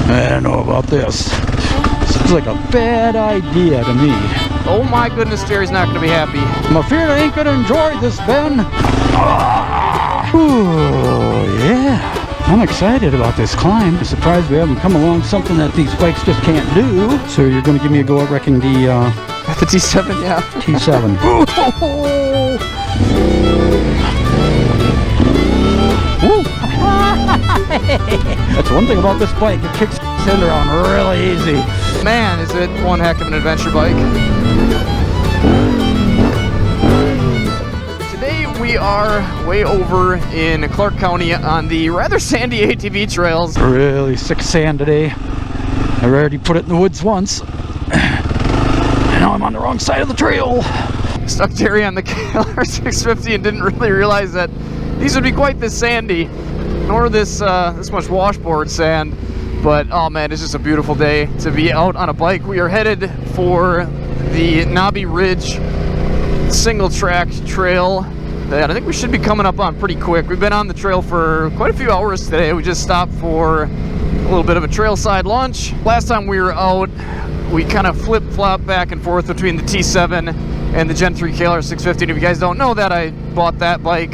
I don't know about this. Seems like a bad idea to me. Oh my goodness, Jerry's not going to be happy. I'm afraid I ain't gonna enjoy this, Ben. Ooh, yeah. I'm excited about this climb. I'm surprised we haven't come along something that these bikes just can't do. So you're gonna give me a go at wrecking the T7, yeah. T7. That's one thing about this bike. It kicks cylinder on really easy. Man, is it one heck of an adventure bike. Today we are way over in Clark County on the rather sandy ATV trails. Really sick sand today. I already put it in the woods once. And now I'm on the wrong side of the trail. Stuck Jerry on the KLR 650 and didn't really realize that these would be quite this sandy, nor this much washboard sand. But oh man, it's just a beautiful day to be out on a bike. We are headed for the Knobby Ridge single track trail that I think we should be coming up on pretty quick. We've been on the trail for quite a few hours today. We just stopped for a little bit of a trailside lunch. Last time we were out, we kind of flip-flop back and forth between the T7 and the Gen 3 KLR 650. And if you guys don't know that, I bought that bike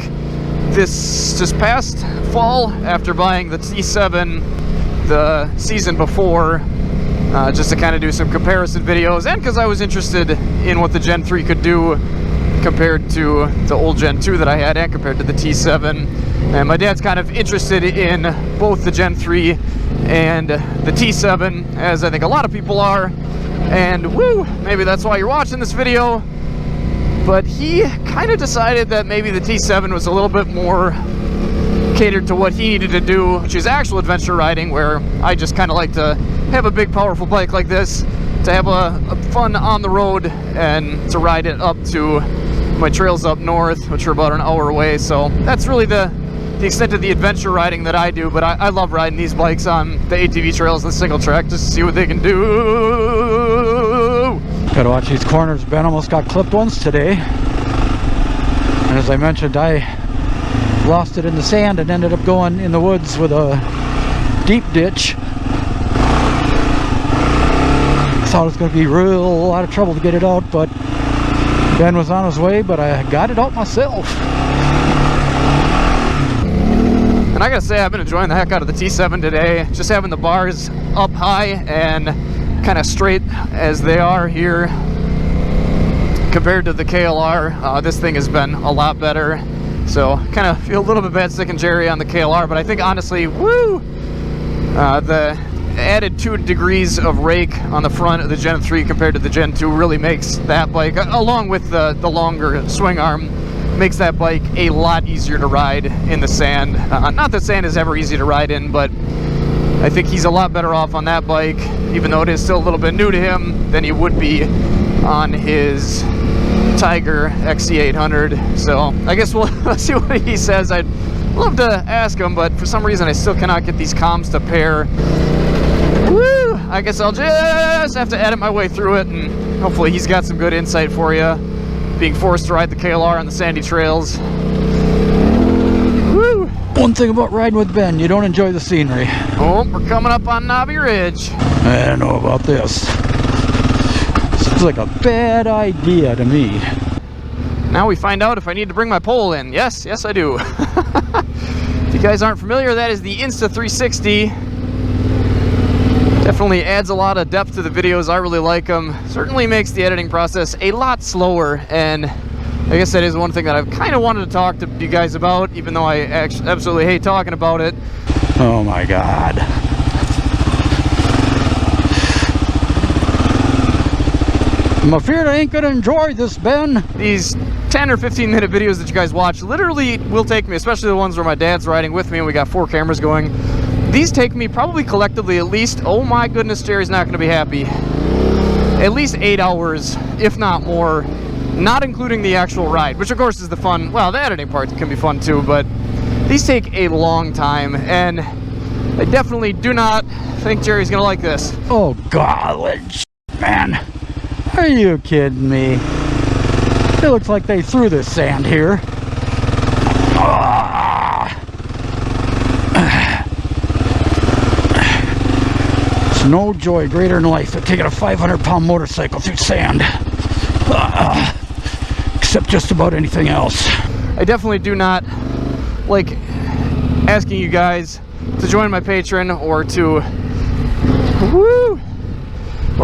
this just past fall after buying the T7 the season before, just to kind of do some comparison videos, and because I was interested in what the Gen 3 could do compared to the old Gen 2 that I had and compared to the T7. And my dad's kind of interested in both the Gen 3 and the T7, as I think a lot of people are. And woo, maybe that's why you're watching this video. But he kind of decided that maybe the T7 was a little bit more catered to what he needed to do, which is actual adventure riding, where I just kind of like to have a big powerful bike like this, to have a fun on the road and to ride it up to my trails up north, which are about an hour away. So that's really the extent of the adventure riding that I do. But I love riding these bikes on the ATV trails and single track just to see what they can do. Gotta watch these corners. Ben almost got clipped once today. And as I mentioned, I lost it in the sand and ended up going in the woods with a deep ditch. Thought it was going to be a lot of trouble to get it out, but Ben was on his way, but I got it out myself. And I gotta say, I've been enjoying the heck out of the T7 today. Just having the bars up high and kind of straight as they are here compared to the KLR. This thing has been a lot better. So kind of feel a little bit bad sticking Jerry on the KLR, but I think honestly, woo, the added 2 degrees of rake on the front of the Gen 3 compared to the Gen 2 really makes that bike, along with the longer swing arm, makes that bike a lot easier to ride in the sand. Not that sand is ever easy to ride in, but I think he's a lot better off on that bike, even though it is still a little bit new to him, than he would be on his Tiger XC800. So I guess we'll see what he says. I'd love to ask him, but for some reason I still cannot get these comms to pair. Woo! I guess I'll just have to edit my way through it, and hopefully he's got some good insight for you, being forced to ride the KLR on the sandy trails. Woo! One thing about riding with Ben, you don't enjoy the scenery. Oh, we're coming up on Knobby Ridge. I don't know about this. Seems like a bad idea to me. Now we find out if I need to bring my pole in. Yes, I do. If you guys aren't familiar, that is the Insta360. Definitely adds a lot of depth to the videos. I really like them. Certainly makes the editing process a lot slower, and I guess that is one thing that I've kind of wanted to talk to you guys about, even though I absolutely hate talking about it. Oh my God. I'm afraid I ain't gonna enjoy this, Ben. These 10 or 15 minute videos that you guys watch literally will take me, especially the ones where my dad's riding with me and we got 4 cameras going. These take me probably collectively at least, oh my goodness, Jerry's not gonna be happy, at least 8 hours, if not more, not including the actual ride, which of course is the fun. Well, the editing part can be fun too, but these take a long time, and I definitely do not think Jerry's gonna like this. Oh God, man. Are you kidding me? It looks like they threw this sand here. There's no joy greater in life than taking a 500-pound motorcycle through sand. Except just about anything else. I definitely do not like asking you guys to join my Patreon or to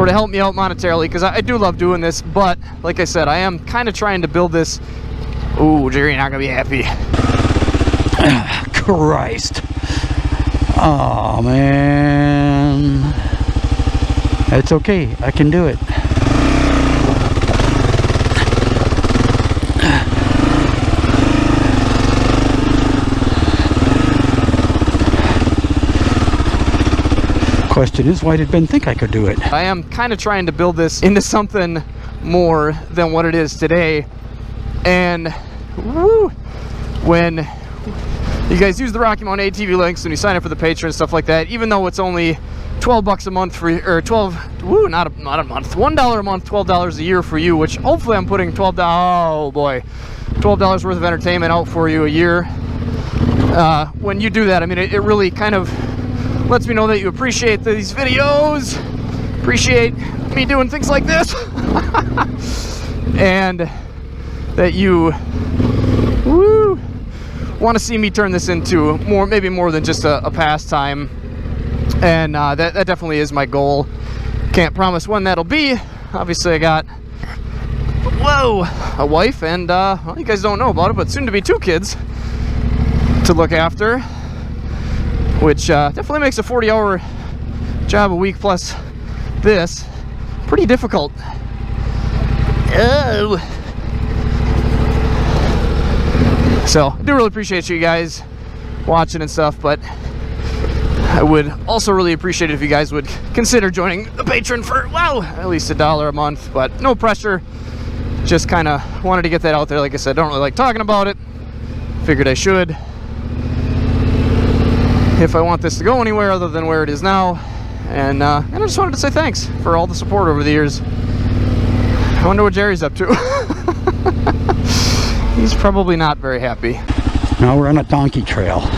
help me out monetarily, because I do love doing this, but like I said, I am kind of trying to build this. Ooh, Jerry, you're not gonna be happy. Christ. Oh man. It's okay, I can do it. Question is, why did Ben think I could do it? I am kind of trying to build this into something more than what it is today. And when you guys use the Rocky Mountain ATV links and you sign up for the Patreon and stuff like that, even though it's only 12 bucks a month for you, or 12, not a month, $1 a month, $12 a year for you, which hopefully I'm putting $12 worth of entertainment out for you a year. When you do that, I mean, it really kind of lets me know that you appreciate these videos, appreciate me doing things like this, and that you want to see me turn this into maybe more than just a pastime. And that definitely is my goal. Can't promise when that'll be. Obviously I got a wife, and well, you guys don't know about it, but soon to be 2 kids to look after, which definitely makes a 40-hour job a week plus this pretty difficult. So I do really appreciate you guys watching and stuff, but I would also really appreciate it if you guys would consider joining the Patreon for, at least $1 a month, but no pressure. Just kind of wanted to get that out there. Like I said, I don't really like talking about it. Figured I should, if I want this to go anywhere other than where it is now. And I just wanted to say thanks for all the support over the years. I wonder what Jerry's up to. He's probably not very happy. Now we're on a donkey trail.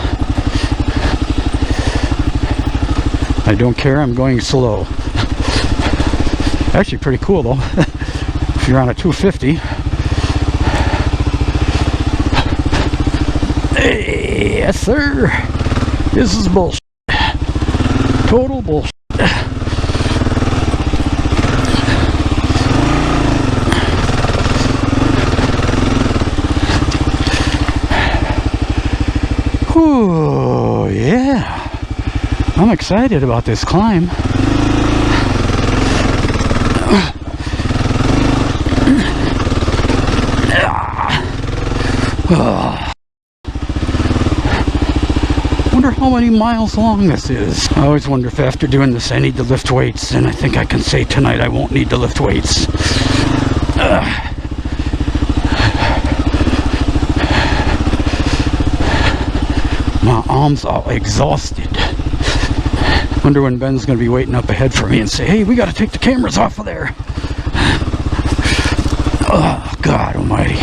I don't care, I'm going slow. Actually pretty cool though. If you're on a 250. Hey, yes sir. This is bullshit. Total bullshit. Oh yeah. I'm excited about this climb. Wonder how many miles long this is. I always wonder if after doing this I need to lift weights, and I think I can say tonight I won't need to lift weights. My arms are exhausted. Wonder when Ben's gonna be waiting up ahead for me and say, hey, we gotta take the cameras off of there. Oh, God almighty.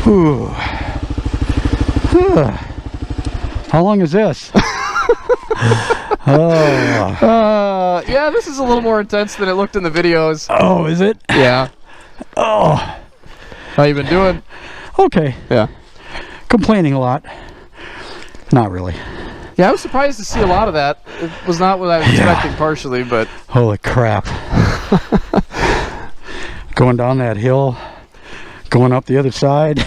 Ooh. How long is this? Yeah, this is a little more intense than it looked in the videos. Oh, is it? Yeah. Oh. How you been doing? Okay. Yeah. Complaining a lot. Not really. Yeah, I was surprised to see a lot of that. It was not what I was expecting partially, but... Holy crap. Going down that hill, going up the other side.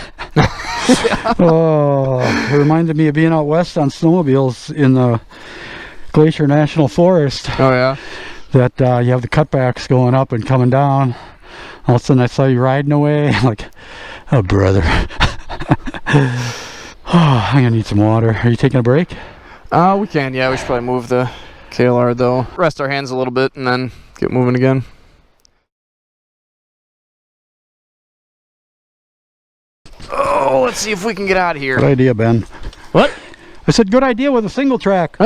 Oh, it reminded me of being out west on snowmobiles in the Glacier National Forest. Oh, yeah? That you have the cutbacks going up and coming down. All of a sudden I saw you riding away. I'm like, oh, brother. Oh, I'm gonna need some water. Are you taking a break? We can, yeah. We should probably move the KLR, though. Rest our hands a little bit and then get moving again. Oh, let's see if we can get out of here. Good idea, Ben. What? I said good idea with a single track.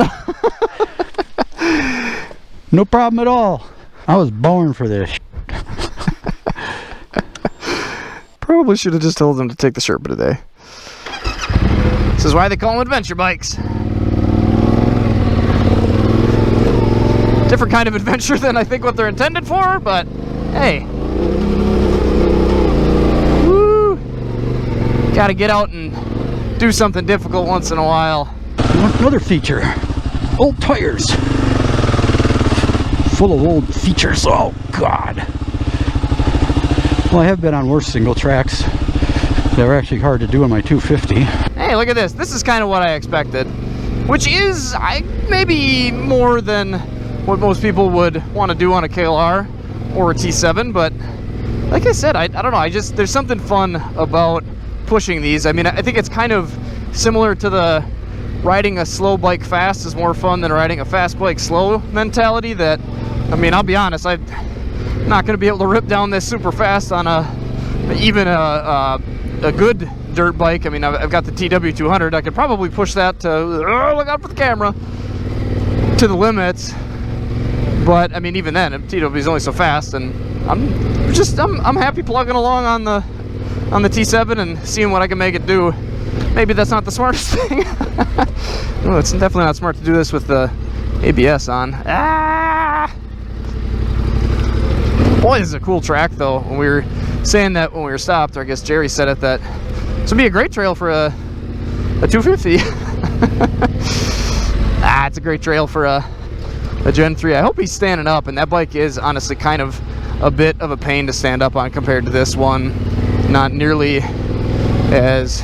No problem at all. I was born for this. Probably should have just told them to take the Sherpa today. This is why they call them adventure bikes. Different kind of adventure than I think what they're intended for, but hey. Woo! Gotta get out and do something difficult once in a while. Another feature, old tires. Full of old features. Oh God. Well, I have been on worse single tracks. They're actually hard to do on my 250. Hey, look at this. This is kind of what I expected, which is maybe more than what most people would want to do on a KLR or a T7, but like I said, I don't know. There's something fun about pushing these. I mean, I think it's kind of similar to the riding a slow bike fast is more fun than riding a fast bike slow mentality. That, I mean, I'll be honest, I'm not going to be able to rip down this super fast on even a good dirt bike. I mean, I've got the TW200. I could probably push that to, oh, look out for the camera, to the limits. But I mean, even then, TW is only so fast, and I'm happy plugging along on the T7 and seeing what I can make it do. Maybe that's not the smartest thing. No, it's definitely not smart to do this with the ABS on. Ah! Boy, this is a cool track, though. When we were saying that when we were stopped, or I guess Jerry said it, that this would be a great trail for a 250. It's a great trail for a Gen 3. I hope he's standing up, and that bike is honestly kind of a bit of a pain to stand up on compared to this one. Not nearly as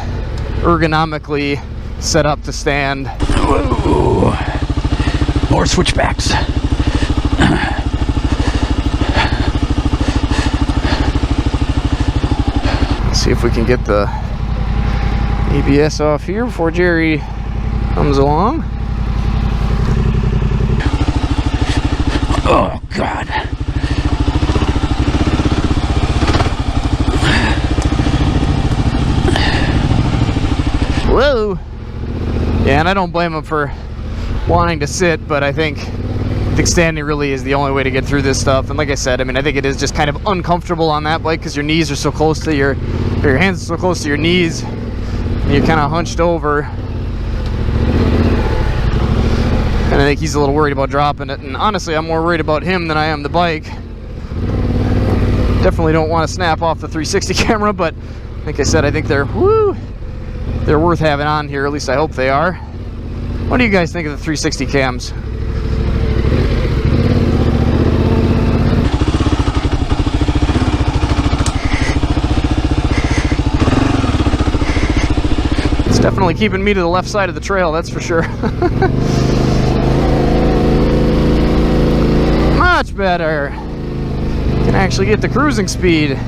ergonomically set up to stand. Whoa. More switchbacks. See if we can get the ABS off here before Jerry comes along. Oh God. Whoa. Yeah, and I don't blame him for wanting to sit, but I think standing really is the only way to get through this stuff. And like I said, I mean, I think it is just kind of uncomfortable on that bike because your knees are so close to your hands are so close to your knees, and you're kind of hunched over. And I think he's a little worried about dropping it. And honestly, I'm more worried about him than I am the bike. Definitely don't want to snap off the 360 camera, but like I said, I think they're worth having on here. At least I hope they are. What do you guys think of the 360 cams? It's definitely keeping me to the left side of the trail, that's for sure. Much better. Can actually get the cruising speed.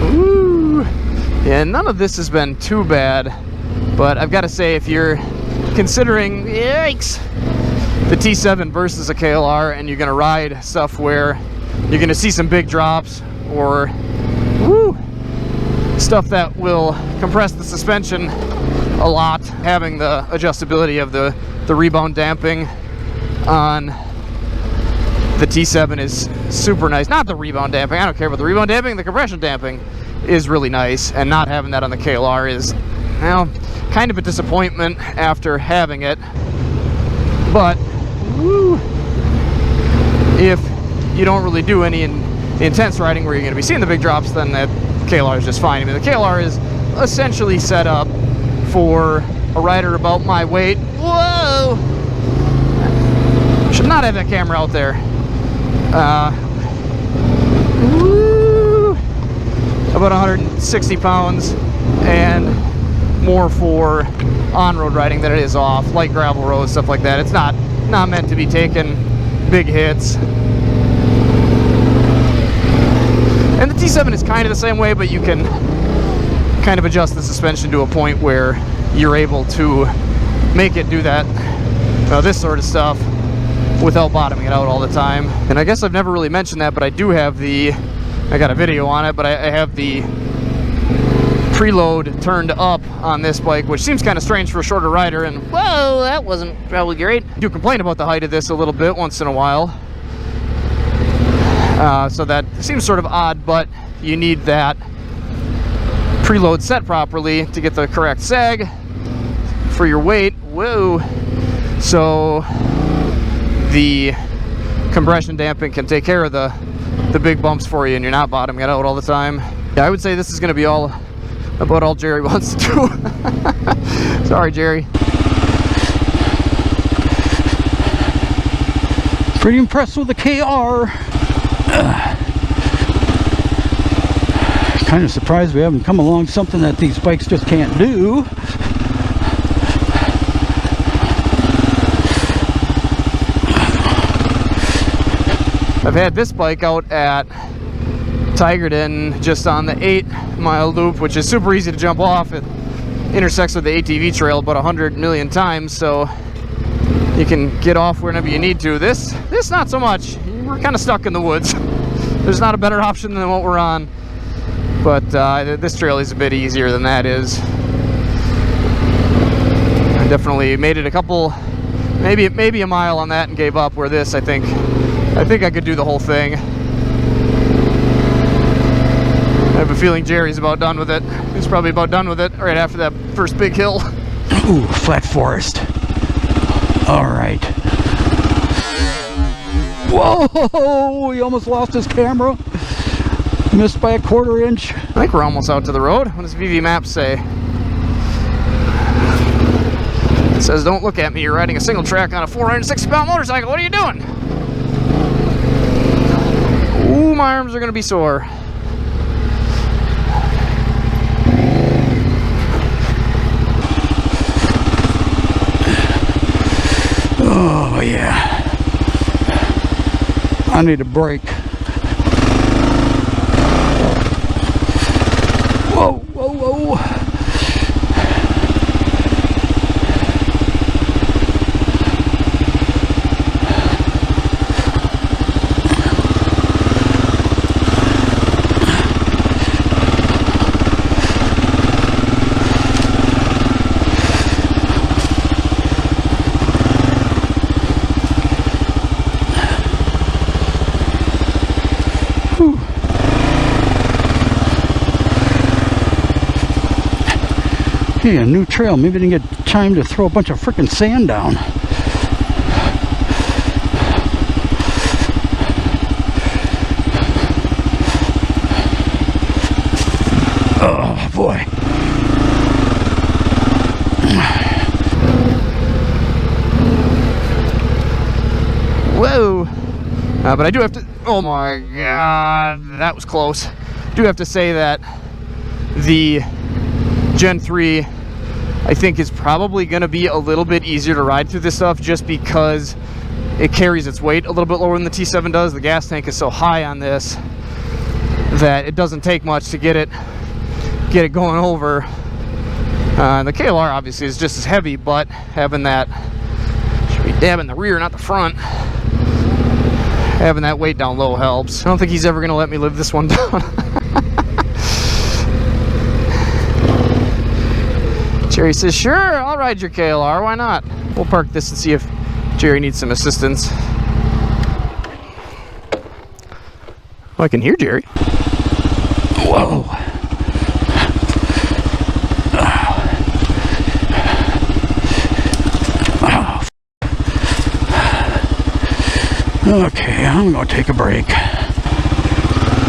Ooh. Yeah, none of this has been too bad, but I've got to say, if you're considering, yikes, the T7 versus a KLR, and you're going to ride stuff where you're going to see some big drops, or stuff that will compress the suspension a lot, having the adjustability of the rebound damping on the T7 is super nice. Not the rebound damping, I don't care about the rebound damping, the compression damping is really nice, and not having that on the KLR is, well, kind of a disappointment after having it. But if you don't really do any intense riding where you're going to be seeing the big drops, then that KLR is just fine. I mean, the KLR is essentially set up for a rider about my weight. Whoa! Should not have that camera out there. About 160 pounds and more for on-road riding than it is off, like gravel roads, stuff like that. It's not meant to be taking big hits. And the T7 is kind of the same way, but you can kind of adjust the suspension to a point where you're able to make it do that, this sort of stuff without bottoming it out all the time. And I guess I've never really mentioned that, but I do have I got a video on it, but I have the preload turned up on this bike, which seems kind of strange for a shorter rider, and whoa, that wasn't probably great. I do complain about the height of this a little bit once in a while. So that seems sort of odd, but you need that preload set properly to get the correct sag for your weight. Whoa! So the compression damping can take care of the big bumps for you, and you're not bottoming it out all the time. Yeah, I would say this is going to be about all Jerry wants to do. Sorry, Jerry. Pretty impressed with the KLR. Kind of surprised we haven't come along something that these bikes just can't do. I've had this bike out at Tigerton just on the 8-mile loop, which is super easy to jump off. It intersects with the ATV trail about 100 million times, so you can get off whenever you need to. This not so much. We're kind of stuck in the woods. There's not a better option than what we're on, but this trail is a bit easier than that is. I definitely made it a couple, maybe a mile on that and gave up, where this, I think I could do the whole thing. I have a feeling Jerry's about done with it. He's probably about done with it right after that first big hill. Ooh, flat forest. All right. Whoa, he almost lost his camera. Missed by a 1/4 inch. I think we're almost out to the road. What does VV Maps say? It says, don't look at me, you're riding a single track on a 460-pound motorcycle. What are you doing? Ooh, my arms are gonna be sore. Oh yeah. I need a break. Whoa, whoa, whoa. Hey, a new trail. Maybe I didn't get time to throw a bunch of frickin' sand down. Oh boy. Whoa! But I do have to. Oh my god, that was close. Do have to say that the Gen 3, I think, is probably going to be a little bit easier to ride through this stuff, just because it carries its weight a little bit lower than the T7 does. The gas tank is so high on this that it doesn't take much to get it going over. And the KLR obviously is just as heavy, but having that, should be dabbing the rear, not the front, having that weight down low helps. I don't think he's ever going to let me live this one down. Jerry says, sure, I'll ride your KLR, why not? We'll park this and see if Jerry needs some assistance. Oh, I can hear Jerry. Whoa. Okay, I'm gonna take a break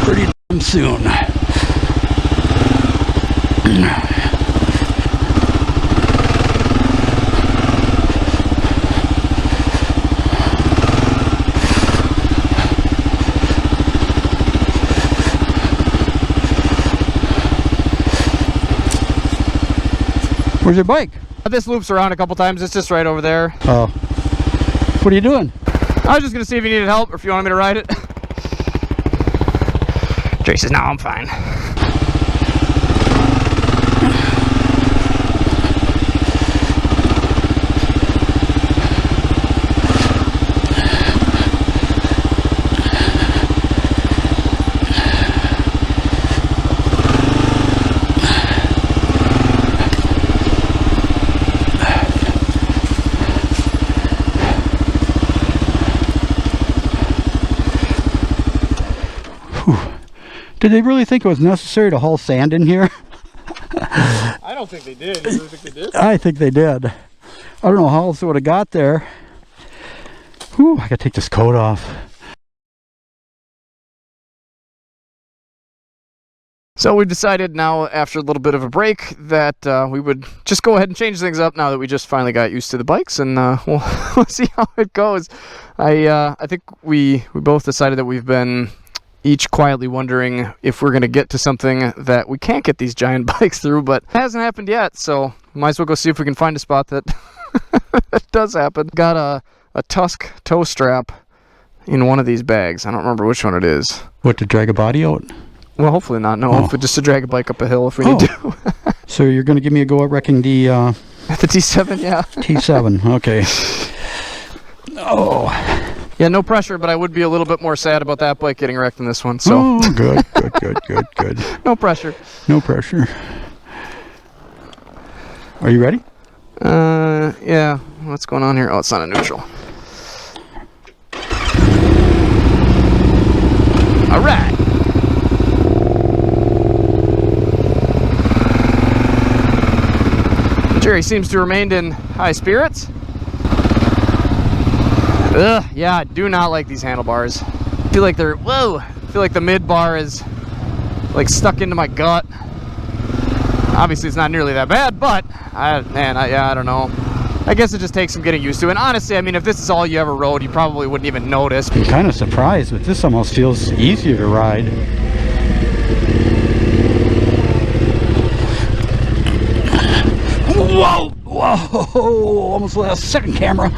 pretty damn soon. Where's your bike? This loops around a couple times. It's just right over there. Oh. What are you doing? I was just gonna see if you needed help or if you wanted me to ride it. Jerry says, no, I'm fine. Did they really think it was necessary to haul sand in here? I don't think they did. You really think they did? I think they did. I don't know how else it would have got there. Whew, I gotta take this coat off. So we decided now, after a little bit of a break, that we would just go ahead and change things up now that we just finally got used to the bikes, and we'll see how it goes. I think we both decided that we've been each quietly wondering if we're going to get to something that we can't get these giant bikes through, but it hasn't happened yet, so might as well go see if we can find a spot that that does happen. Got a Tusk toe strap in one of these bags. I don't remember which one it is. What, to drag a body out? Well, hopefully not. No, hopefully just to drag a bike up a hill if we need to. So you're going to give me a go at wrecking the... At the T7, yeah. T7, okay. Oh. Yeah, no pressure, but I would be a little bit more sad about that bike getting wrecked than this one, so. Oh, good. No pressure. No pressure. Are you ready? Yeah. What's going on here? Oh, it's not a neutral. All right. Jerry seems to remain in high spirits. Ugh, yeah, I do not like these handlebars. I feel like they're, whoa, I feel like the mid bar is like stuck into my gut. Obviously it's not nearly that bad, but I don't know. I guess it just takes some getting used to. And honestly, I mean, if this is all you ever rode, you probably wouldn't even notice. I'm kind of surprised, but this almost feels easier to ride. Whoa! Whoa! Almost lost second camera.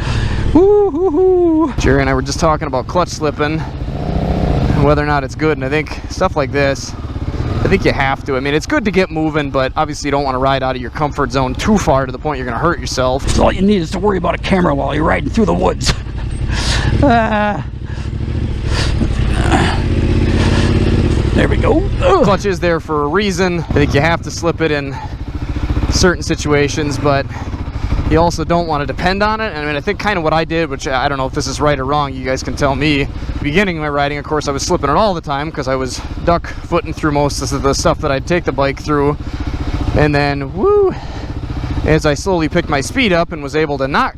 Woo-hoo-hoo. Jerry and I were just talking about clutch slipping and whether or not it's good, and I think stuff like this, I think you have to. I mean, it's good to get moving, but obviously you don't want to ride out of your comfort zone too far to the point you're going to hurt yourself. So all you need is to worry about a camera while you're riding through the woods. There we go. Clutch is there for a reason. I think you have to slip it in certain situations, but you also don't want to depend on it. And I mean, I think kind of what I did, which I don't know if this is right or wrong, you guys can tell me. Beginning of my riding, of course, I was slipping it all the time because I was duck footing through most of the stuff that I'd take the bike through. And then, woo, as I slowly picked my speed up and was able to not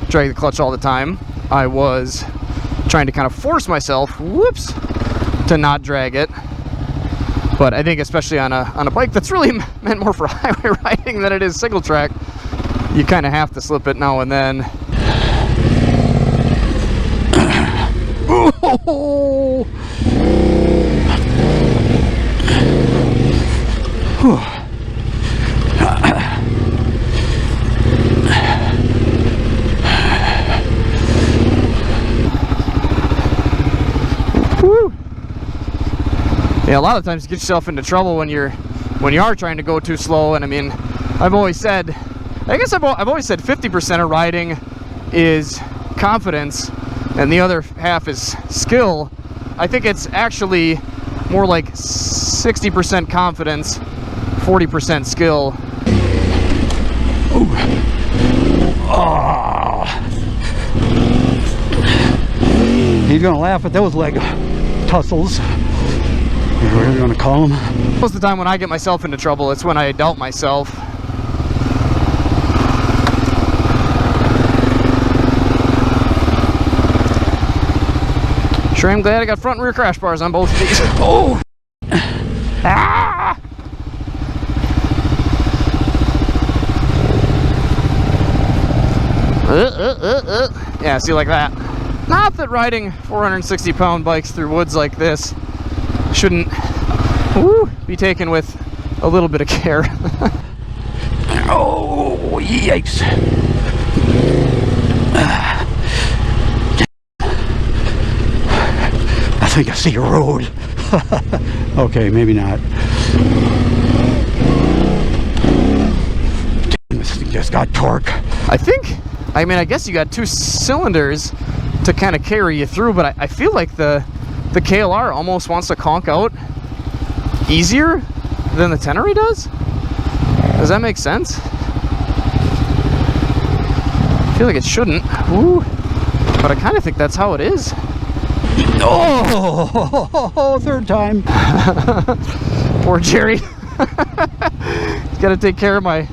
drag the clutch all the time, I was trying to kind of force myself, whoops, to not drag it. But I think especially on a bike that's really meant more for highway riding than it is single track, you kind of have to slip it now and then. Oh. Woo. Yeah, a lot of times you get yourself into trouble when you are trying to go too slow. And I mean, I've always said, I guess I've always said 50% of riding is confidence and the other half is skill. I think it's actually more like 60% confidence, 40% skill. Ooh. Oh. He's gonna laugh at those leg tussles, whatever you want to call them. Most of the time when I get myself into trouble, it's when I doubt myself. Sure, I'm glad I got front and rear crash bars on both of these. Oh! Ah! Yeah, see, like that. Not that riding 460-pound bikes through woods like this shouldn't be taken with a little bit of care. Oh, yikes. I think I see a road. Okay, maybe not. Damn, this thing just got torque. I mean, I guess you got two cylinders to kind of carry you through, but I feel like the KLR almost wants to conk out easier than the Tenere does. Does that make sense? I feel like it shouldn't. Ooh. But I kind of think that's how it is. Oh, third time. Poor Jerry. He's got to take care of my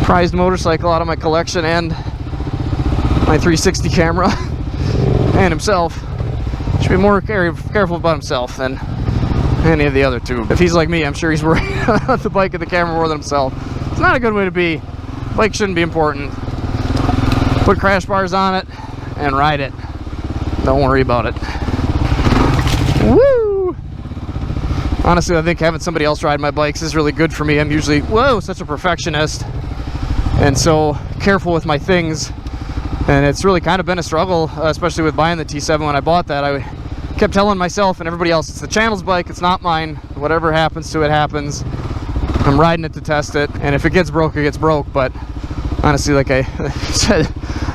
prized motorcycle out of my collection and my 360 camera and himself. Should be more careful about himself than any of the other two. If he's like me, I'm sure he's worried about the bike and the camera more than himself. It's not a good way to be. Bike shouldn't be important. Put crash bars on it and ride it. Don't worry about it. Woo! Honestly, I think having somebody else ride my bikes is really good for me. I'm usually, whoa, such a perfectionist and so careful with my things. And it's really kind of been a struggle, especially with buying the T7. When I bought that, I kept telling myself and everybody else, it's the channel's bike, it's not mine. Whatever happens to it happens. I'm riding it to test it, and if it gets broke, it gets broke. But honestly, like I said,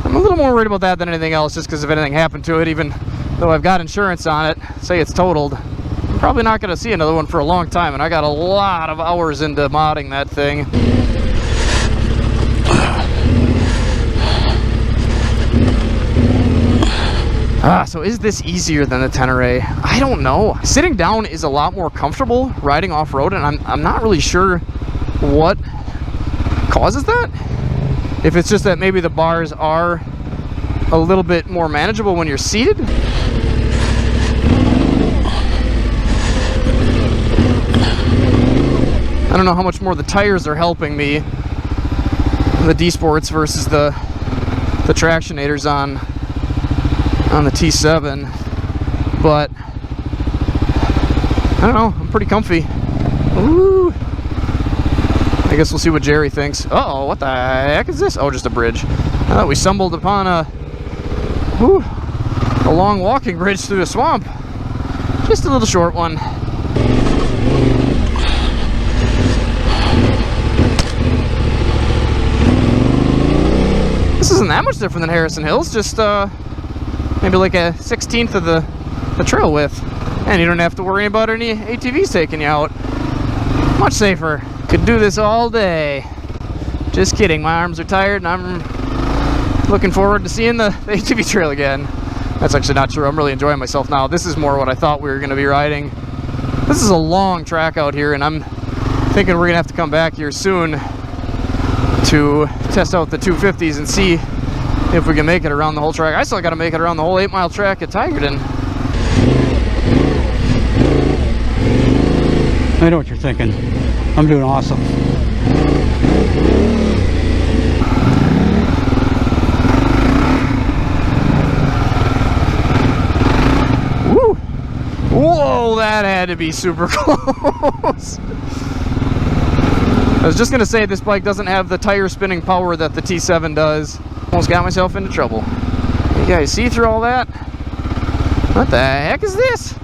I'm a little more worried about that than anything else, just because if anything happened to it, even though I've got insurance on it, say it's totaled, I'm probably not going to see another one for a long time, and I got a lot of hours into modding that thing. So is this easier than the Tenere? I don't know. Sitting down is a lot more comfortable riding off-road, and I'm not really sure what causes that. If it's just that maybe the bars are a little bit more manageable when you're seated. I don't know how much more the tires are helping me, the D-Sports versus the Tractionators on the T7, but I don't know, I'm pretty comfy. Ooh. I guess we'll see what Jerry thinks. Uh-oh, what the heck is this? Oh, just a bridge. I thought we stumbled upon a long walking bridge through a swamp. Just a little short one. This isn't that much different than Harrison Hills, just maybe like a 16th of the trail width. And you don't have to worry about any ATVs taking you out. Much safer. Could do this all day. Just kidding, my arms are tired and I'm looking forward to seeing the ATV trail again. That's actually not true. I'm really enjoying myself now. This is more what I thought we were going to be riding. This is a long track out here, and I'm thinking we're going to have to come back here soon to test out the 250s and see if we can make it around the whole track. I still got to make it around the whole 8-mile track at Tigerton. I know what you're thinking. I'm doing awesome. Woo! Whoa, that had to be super close. I was just going to say this bike doesn't have the tire spinning power that the T7 does. Almost got myself into trouble. You guys see through all that? What the heck is this?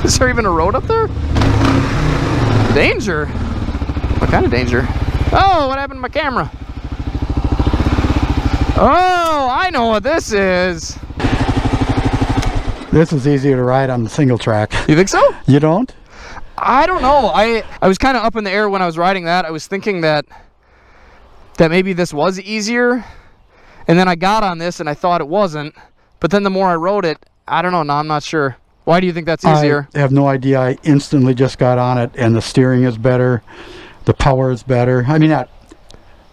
Is there even a road up there? Danger? What kind of danger? Oh, what happened to my camera? Oh, I know what this is. This is easier to ride on the single track. You think so? You don't? I don't know. I was kind of up in the air when I was riding that. I was thinking that maybe this was easier, and then I got on this and I thought it wasn't, but then the more I rode it, I don't know. No, I'm not sure. Why do you think that's easier? I have no idea. I instantly just got on it, and the steering is better, the power is better. I mean, not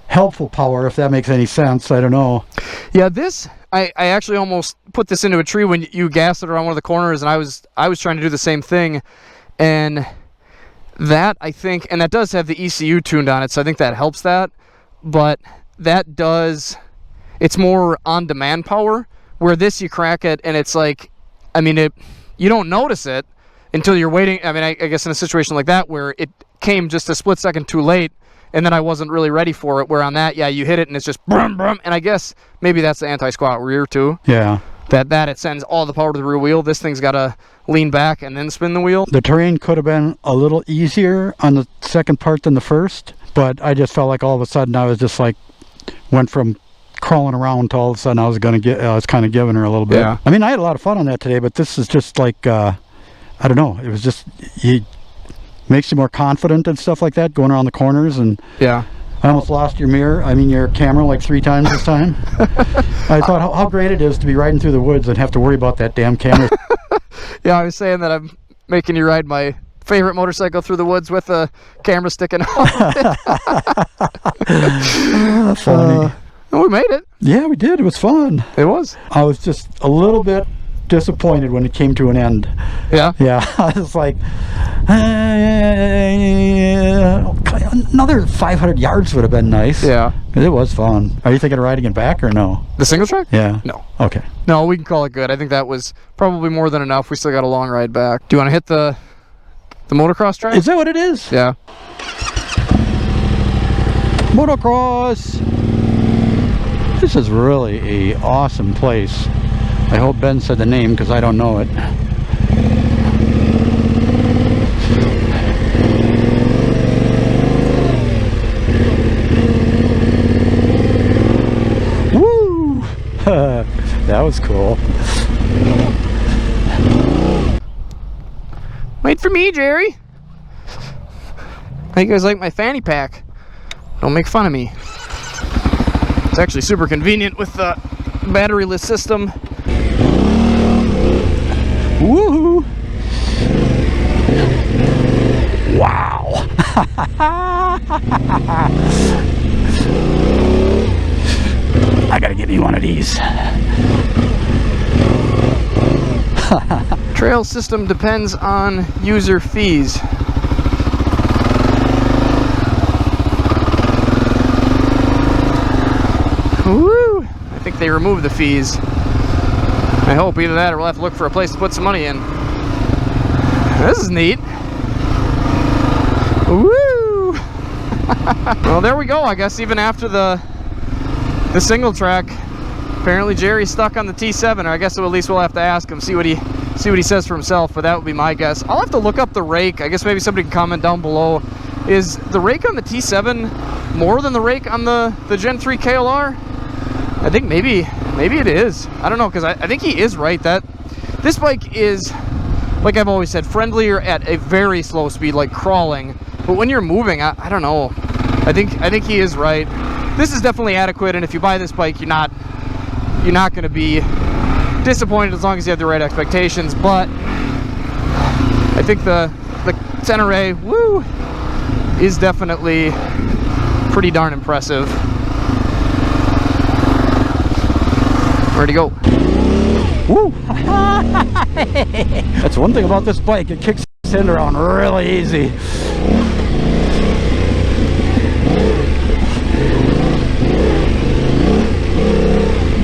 helpful power, if that makes any sense. I don't know. Yeah, this, I actually almost put this into a tree when you gassed it around one of the corners, and I was trying to do the same thing. And that, I think, and that does have the ECU tuned on it, so I think that helps that. But that does, it's more on-demand power, where this you crack it, and it's like, I mean, you don't notice it until you're waiting. I mean, I guess in a situation like that where it came just a split second too late, and then I wasn't really ready for it, where on that, yeah, you hit it, and it's just brum, brum, and I guess maybe that's the anti-squat rear, too. Yeah. That it sends all the power to the rear wheel. This thing's got to lean back and then spin the wheel. The terrain could have been a little easier on the second part than the first, but I just felt like all of a sudden I was just like, went from crawling around to all of a sudden I was kind of giving her a little bit. Yeah. I mean, I had a lot of fun on that today, but this is just like, I don't know, it was just, makes you more confident and stuff like that, going around the corners, and yeah, I almost lost your mirror. I mean, your camera like 3 times this time. I thought how great it is to be riding through the woods and have to worry about that damn camera. Yeah, I was saying that I'm making you ride my favorite motorcycle through the woods with a camera sticking out. Funny. We made it. Yeah, we did. It was fun. It was. I was just a little bit disappointed when it came to an end. Yeah. Yeah, I was like, another 500 yards would have been nice. Yeah. It was fun. Are you thinking of riding it back or no? The single track? Yeah. No. Okay. No, we can call it good. I think that was probably more than enough. We still got a long ride back. Do you want to hit the motocross track? Is that what it is? Yeah. Motocross. This is really a awesome place. I hope Ben said the name because I don't know it. Woo! That was cool. Wait for me, Jerry. How you guys like my fanny pack? Don't make fun of me. It's actually super convenient with the batteryless system. Woohoo! Wow! I gotta give you one of these. Trail system depends on user fees. Woo! I think they removed the fees. I hope either that or we'll have to look for a place to put some money in. This is neat. Woo! Well, there we go. I guess even after the single track, apparently Jerry's stuck on the T7. Or I guess at least we'll have to ask him, see what he says for himself. But that would be my guess. I'll have to look up the rake. I guess maybe somebody can comment down below. Is the rake on the T7 more than the rake on the Gen 3 KLR? I think maybe it is. I don't know, because I think he is right that this bike is, like I've always said, friendlier at a very slow speed, like crawling. But when you're moving, I don't know. I think he is right. This is definitely adequate, and if you buy this bike, you're not going to be disappointed as long as you have the right expectations. But I think the Tenere, woo, is definitely pretty darn impressive. Where'd he go? Woo! That's one thing about this bike, it kicks the end around really easy.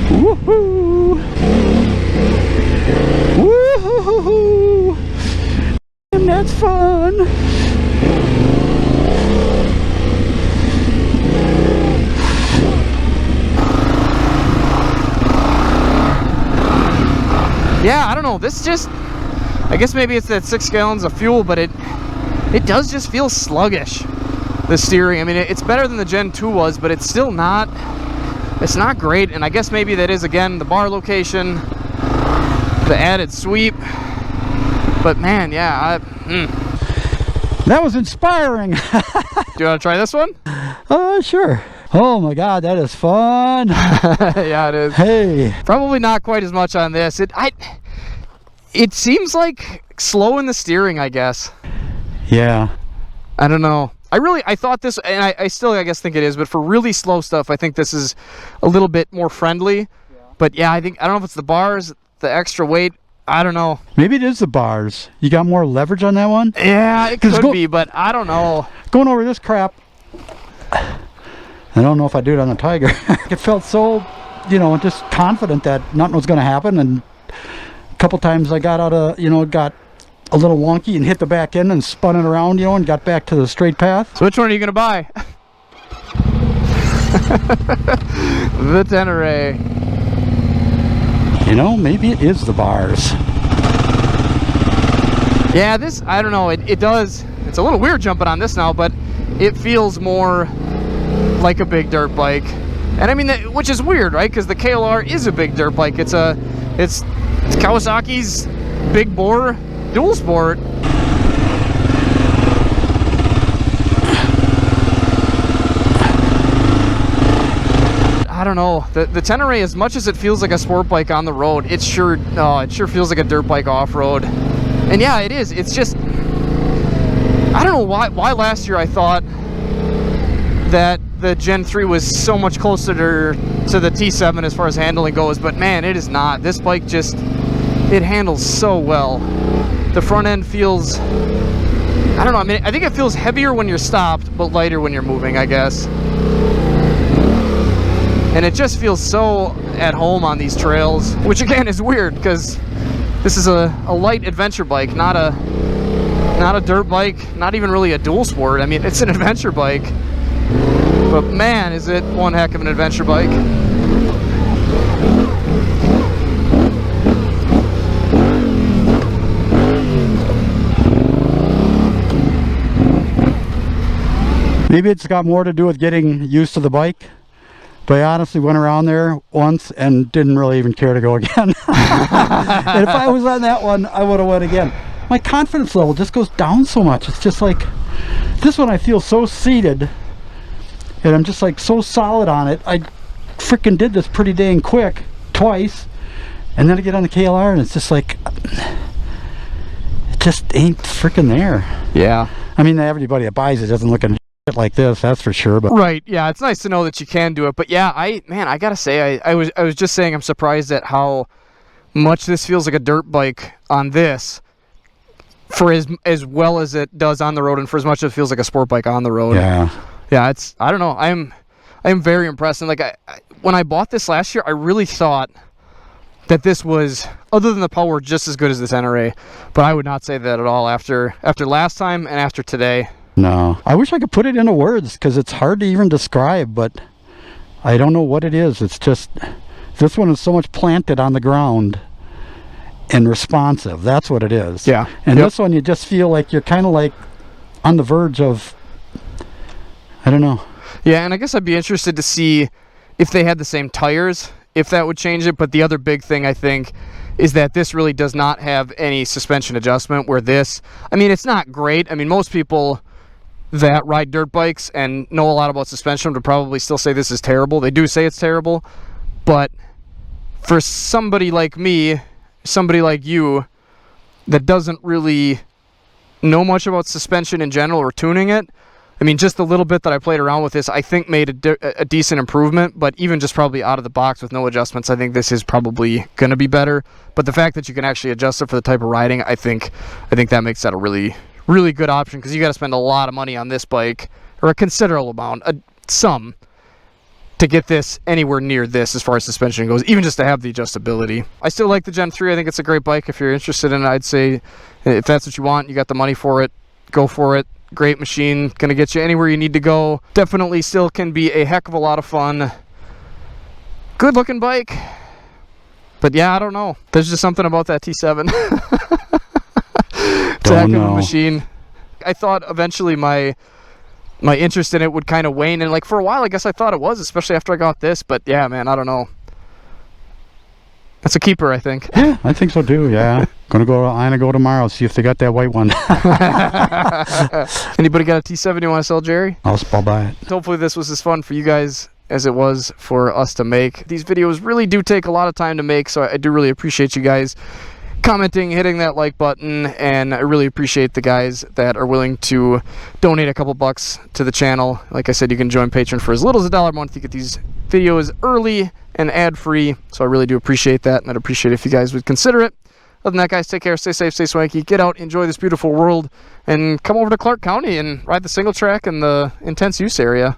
Woohoo! Woohoo! And that's fun! Yeah, I don't know. This just, I guess maybe it's that 6 gallons of fuel, but it does just feel sluggish, the steering. I mean, it's better than the Gen 2 was, but it's still not, it's not great. And I guess maybe that is, again, the bar location, the added sweep. But man, yeah. That was inspiring. Do you want to try this one? Sure. Oh my God, that is fun. Yeah, it is. Hey. Probably not quite as much on this. It seems like slow in the steering, I guess. Yeah. I don't know. I thought this, and I still, I guess, think it is, but for really slow stuff, I think this is a little bit more friendly. Yeah. But yeah, I don't know if it's the bars, the extra weight. I don't know. Maybe it is the bars. You got more leverage on that one? Yeah, it could be, but I don't know. Going over this crap, I don't know if I do it on the Tiger. It felt so, just confident that nothing was going to happen. And a couple times I got out of, got a little wonky and hit the back end and spun it around, and got back to the straight path. So which one are you going to buy? The Tenere. Maybe it is the bars. Yeah, this, I don't know. It does. It's a little weird jumping on this now, but it feels more like a big dirt bike. And I mean, which is weird, right? Because the KLR is a big dirt bike. It's Kawasaki's big bore dual sport. don't know. The Tenere, as much as it feels like a sport bike on the road, it sure feels like a dirt bike off-road. And yeah, it is. It's just, I don't know why last year I thought that the Gen 3 was so much closer to the T7 as far as handling goes, but man, it is not. This bike just, it handles so well. The front end feels, I don't know, I mean, I think it feels heavier when you're stopped, but lighter when you're moving, I guess. And it just feels so at home on these trails, which again is weird because this is a light adventure bike, not a dirt bike, not even really a dual sport. I mean, it's an adventure bike, but man, is it one heck of an adventure bike. Maybe it's got more to do with getting used to the bike. But I honestly went around there once and didn't really even care to go again. And if I was on that one, I would have went again. My confidence level just goes down so much. It's just like, this one I feel so seated, and I'm just like so solid on it. I freaking did this pretty dang quick, twice, and then I get on the KLR and it's just like, it just ain't freaking there. Yeah. I mean, everybody that buys it doesn't look at like this, that's for sure. But right, yeah, it's nice to know that you can do it. But yeah, I gotta say, I was just saying, I'm surprised at how much this feels like a dirt bike on this, for as well as it does on the road, and for as much as it feels like a sport bike on the road. Yeah, it's, I don't know, I'm very impressed. And like, when I bought this last year, I really thought that this was, other than the power, just as good as the Tenere. But I would not say that at all after last time and after today. No, I wish I could put it into words because it's hard to even describe, but I don't know what it is. It's just, this one is so much planted on the ground and responsive. That's what it is. Yeah. And this one, you just feel like you're kind of like on the verge of, I don't know. Yeah, and I guess I'd be interested to see if they had the same tires, if that would change it. But the other big thing, I think, is that this really does not have any suspension adjustment, where this, I mean, it's not great. I mean, most people that ride dirt bikes and know a lot about suspension would probably still say this is terrible. They do say it's terrible, but for somebody like me, somebody like you, that doesn't really know much about suspension in general or tuning it, I mean, just the little bit that I played around with this, I think made a decent improvement. But even just probably out of the box with no adjustments, I think this is probably going to be better. But the fact that you can actually adjust it for the type of riding, I think that makes that a really good option, because you got to spend a lot of money on this bike, or a considerable amount, some, to get this anywhere near this as far as suspension goes, even just to have the adjustability. I still like the Gen 3. I think it's a great bike. If you're interested in it, I'd say if that's what you want, you got the money for it, go for it. Great machine, gonna get you anywhere you need to go. Definitely still can be a heck of a lot of fun. Good looking bike. But yeah, I don't know. There's just something about that T7. It's a heck of a machine. I thought eventually my interest in it would kind of wane, and like for a while I guess I thought it was, especially after I got this. But yeah, man, I don't know. That's a keeper, I think. Yeah, I think so too. Yeah, I'm gonna go tomorrow, see if they got that white one. Anybody got a T7 you want to sell, Jerry? I'll buy it. Hopefully this was as fun for you guys as it was for us to make. These videos really do take a lot of time to make, so I do really appreciate you guys commenting, hitting that like button, and I really appreciate the guys that are willing to donate a couple bucks to the channel. Like I said, you can join Patreon for as little as $1 a month. You get these videos early and ad-free, so I really do appreciate that, and I'd appreciate it if you guys would consider it. Other than that, guys, take care, stay safe, stay swanky, get out, enjoy this beautiful world, and come over to Clark County and ride the single track in the intense use area.